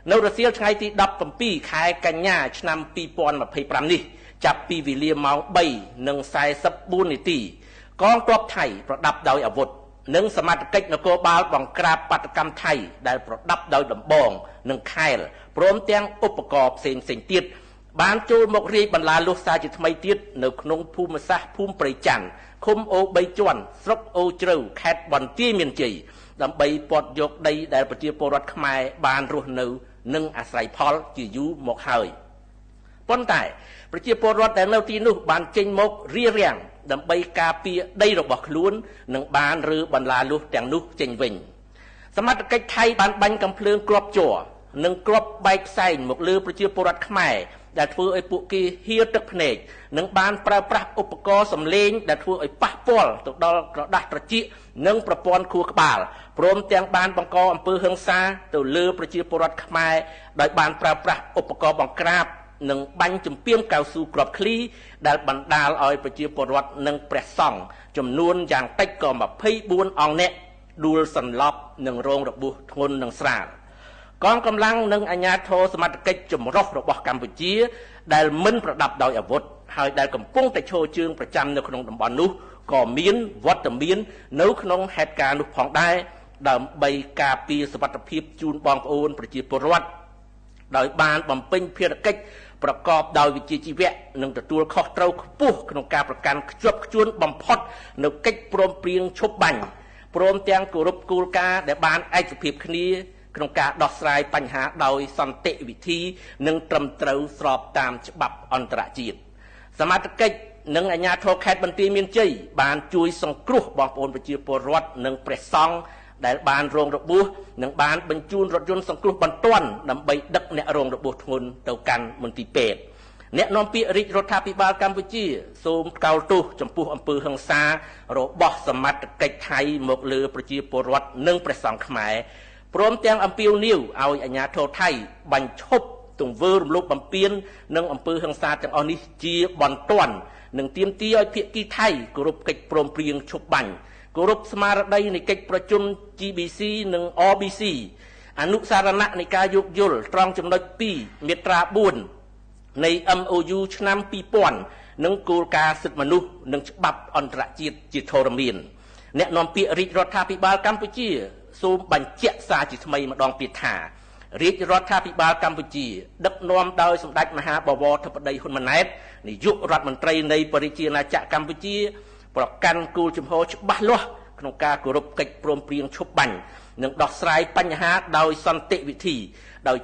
នៅរសៀលថ្ងៃទី17ខែកញ្ញាឆ្នាំ2025នេះចាប់ពីវេលាម៉ោង3:44នាទីកងទ័ពថៃប្រដាប់ដោយអាវុធនិងសមត្ថកិច្ចនគរបាលបង្ក្រាបបាតកម្មថៃដែលប្រដាប់ដោយដំបងនិងខែលព្រមទាំងឧបករណ៍ផ្សេងៗទៀតបានចូលមករាយបន្លាលុះសារជាថ្មីទៀតនៅក្នុងភូមិសាស្ត្រភូមិព្រៃច័ន្ទឃុំអូ3ជាន់ស្រុកអូជ្រៅខេត្តបន្ទាយមានជ័យដើម្បីពត់យកដីដែលប្រជាពលរដ្ឋខ្មែរបានរស់នៅនិងអាស្រ័យផលជាយូរមកហើយប៉ុន្តែប្រជាពលរដ្ឋដែលនៅទីនោះបានចេញមករៀបរៀងដើម្បីការពារដីរបស់ខ្លួននិងបានរើបន្លាលុះទាំងនោះចេញវិញសមត្ថកិច្ចថៃបានបាញ់កាំភ្លើងគ្រាប់ជ័រនិងគ្រាប់បែកផ្សែងមកលើប្រជាពលរដ្ឋខ្មែរដែលធ្វើឲ្យពួកគេហៀរទឹកភ្នែកនិងបានប្រើប្រាស់ឧបករណ៍សម្លេងដែលធ្វើឲ្យប៉ះពាល់ទៅដល់ក្រដាស់ត្រចៀកនិងប្រព័ន្ធខួរក្បាលព្រមទាំងបានបង្កអំពើហិង្សាទៅលើប្រជាពលរដ្ឋខ្មែរដោយបានប្រើប្រាស់ឧបករណ៍បង្ក្រាបនិងបាញ់ជំពាមកៅស៊ូគ្រាប់ឃ្លីដែលបណ្ដាលឲ្យប្រជាពលរដ្ឋនិងព្រះសង្ឃចំនួនយ៉ាងតិចក៏24អង្គអ្នកដួលសន្លប់និងរងរបួសធ្ងន់និងស្រាលកងកម្លាំងនិងអាជ្ញាធរសមត្ថកិច្ចចម្រុះរបស់កម្ពុជាដែលមិនប្រដាប់ដោយអាវុធហើយដែលកំពុងតែឈរជើងប្រចាំនៅក្នុងតំបន់នោះក៏មានវត្តមាននៅក្នុងហេតុការណ៍នោះផងដែរដើម្បីការពារសុវត្ថិភាពជូនបងប្អូនប្រជាពលរដ្ឋដោយបានបំពេញភារកិច្ចប្រកបដោយវិជ្ជាជីវៈនិងទទួលខុសត្រូវខ្ពស់ក្នុងការប្រកាន់ខ្ជាប់ខ្ជួនបំផុតនៅកិច្ចព្រមព្រៀងឈប់បាញ់ព្រមទាំងគោរពគោលការណ៍ដែលបានឯកភាពគ្នាក្នុងការដោះស្រាយបញ្ហាដោយសន្តិវិធីនិងត្រឹមត្រូវស្របតាមច្បាប់អន្តរជាតិសមត្ថកិច្ចនិងអាជ្ញាធរខេត្តបន្ទាយមានជ័យបានជួយសង្គ្រោះបងប្អូនប្រជាពលរដ្ឋនិងព្រះសង្ឃដែលបានរងរបួសនិងបានបញ្ជូនរថយន្តសង្គ្រោះបន្ទាន់ដើម្បីដឹកអ្នករងរបួសធ្ងន់ទៅកាន់មន្ទីរពេទ្យអ្នកនាំពាក្យរាជរដ្ឋាភិបាលកម្ពុជាសូមថ្កោលទោសចំពោះអំពើហិង្សារបស់សមត្ថកិច្ចថៃមកលើប្រជាពលរដ្ឋនិងព្រះសង្ឃខ្មែរព្រមទាំងអំពាវនាវឲ្យអាជ្ញាធរថៃបញ្ឈប់ទង្វើរំលោភបំពាននិងអំពើហិង្សាទាំងអស់នេះជាបន្ទាន់និងទាមទារឲ្យភាគីថៃគោរពកិច្ចព្រមព្រៀងឈប់បាញ់គោរពស្មារតីនៃកិច្ចប្រជុំ GBC និង RBC អនុសារណៈនៃការយោគយល់ត្រង់ចំណុច2មាត្រា4នៃ MOU ឆ្នាំ2000និងគោលការណ៍សិទ្ធិមនុស្សនិងច្បាប់អន្តរជាតិជាធរមានអ្នកនាំពាក្យរាជរដ្ឋាភិបាលកម្ពុជាសូមបញ្ជាក់សារជាថ្មីម្ដងទៀតថារាជរដ្ឋាភិបាលកម្ពុជាដឹកនាំដោយសម្ដេចមហាបវរធិបតីហ៊ុនម៉ាណែតនាយករដ្ឋមន្ត្រីនៃប្រជាជាតិណាចក្រកម្ពុជាប្រកាន់គោលជំហរច្បាស់លាស់ក្នុងការគោរពកិច្ចព្រមព្រៀងឈប់បាញ់និងដោះស្រាយបញ្ហាដោយសន្តិវិធីដោយ